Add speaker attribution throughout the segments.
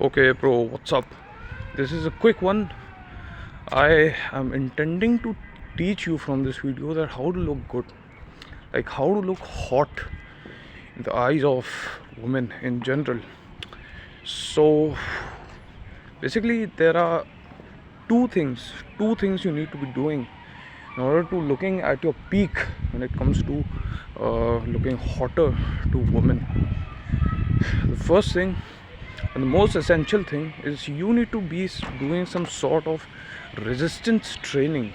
Speaker 1: Okay, bro, what's up? This is a quick one. I am intending to teach you from this video that how to look good, like how to look hot in the eyes of women in general. So, basically, there are two things you need to be doing in order to looking at your peak when it comes to looking hotter to women. The first thing and the most essential thing is you need to be doing some sort of resistance training.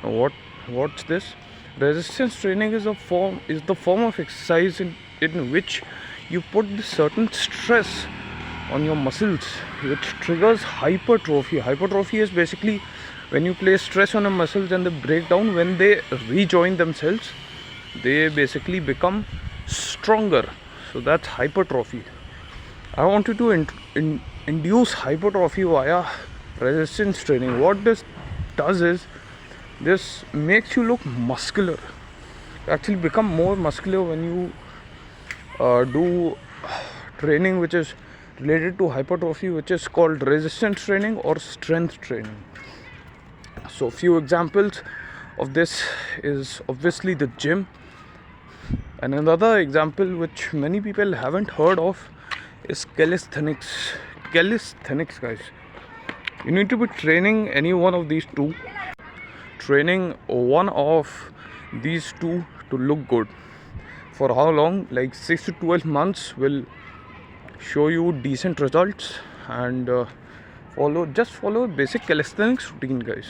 Speaker 1: Now what's this? Resistance training is the form of exercise in which you put the certain stress on your muscles, which triggers hypertrophy. Hypertrophy is basically when you place stress on the muscles and they break down. When they rejoin themselves, they basically become stronger. So that's hypertrophy. I want you to induce hypertrophy via resistance training. What this does is this makes you look muscular. You actually become more muscular when you do training which is related to hypertrophy, which is called resistance training or strength training. So few examples of this is obviously the gym, and another example which many people haven't heard of is calisthenics. Calisthenics, guys. You need to be training any one of these two. Training one of these two to look good. For how long? Like 6 to 12 months will show you decent results. And follow basic calisthenics routine, guys.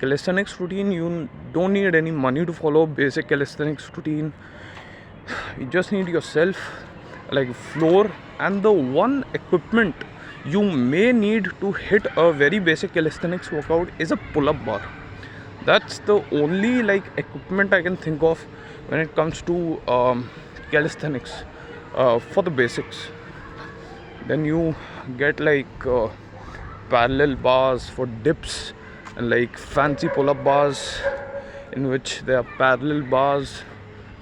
Speaker 1: Calisthenics routine, you don't need any money to follow basic calisthenics routine. You just need yourself, like floor, and the one equipment you may need to hit a very basic calisthenics workout is a pull-up bar. That's the only like equipment I can think of when it comes to calisthenics for the basics. Then you get like parallel bars for dips and like fancy pull-up bars in which there are parallel bars,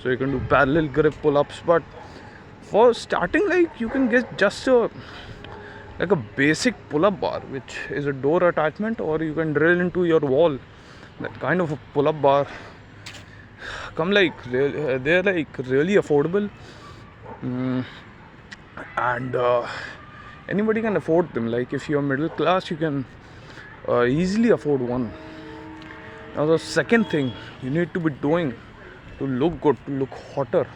Speaker 1: so you can do parallel grip pull-ups. But for starting, like you can get just a basic pull-up bar, which is a door attachment, or you can drill into your wall. That kind of a pull-up bar they're like really affordable, and anybody can afford them. Like if you're middle class, you can easily afford one. Now the second thing you need to be doing to look good, to look hotter,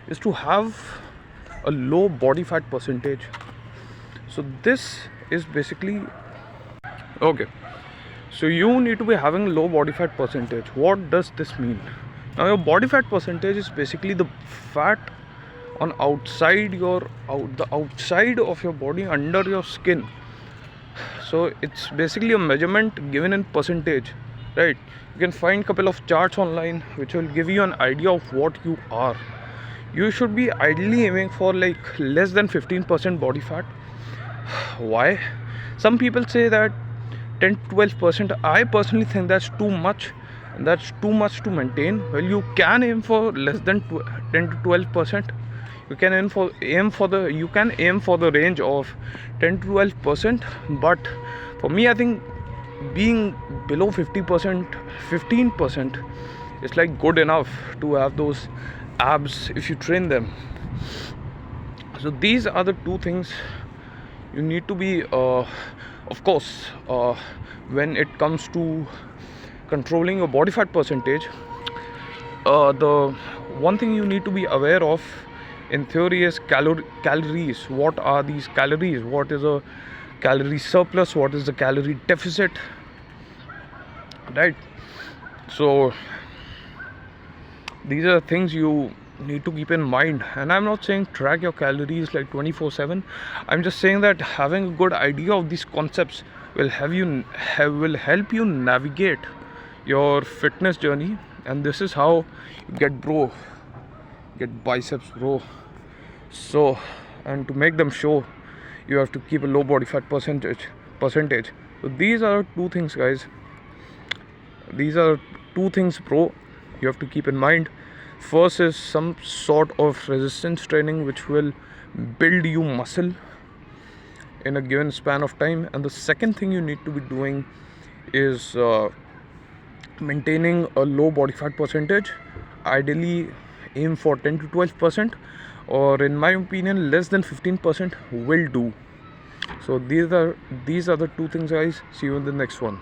Speaker 1: is to have a low body fat percentage. So this is basically okay. So you need to be having low body fat percentage. What does this mean? Now your body fat percentage is basically the fat on the outside of your body, under your skin. So it's basically a measurement given in percentage, right? You can find a couple of charts online which will give you an idea of what you are. You should be ideally aiming for like less than 15% body fat. Why? Some people say that 10 to 12%. I personally think that's too much, and that's too much to maintain. Well, you can aim for less than 10 to 12%. You can aim for the range of 10 to 12%. But for me, I think being below 50%, 15% is like good enough to have those abs if you train them. So these are the two things you need to be of course when it comes to controlling your body fat percentage. The one thing you need to be aware of in theory is calories. What are these calories? What is a calorie surplus? What is the calorie deficit, right? So these are things you need to keep in mind. And I'm not saying track your calories like 24/7. I'm just saying that having a good idea of these concepts will help you navigate your fitness journey. And this is how you get biceps, bro. So, and to make them show, you have to keep a low body fat percentage. So these are two things, guys. These are two things, bro, you have to keep in mind. First is some sort of resistance training which will build you muscle, in a given span of time. And the second thing you need to be doing is maintaining a low body fat percentage. Ideally aim for 10 to 12%, or in my opinion less than 15% will do. So these are the two things, guys. See you in the next one.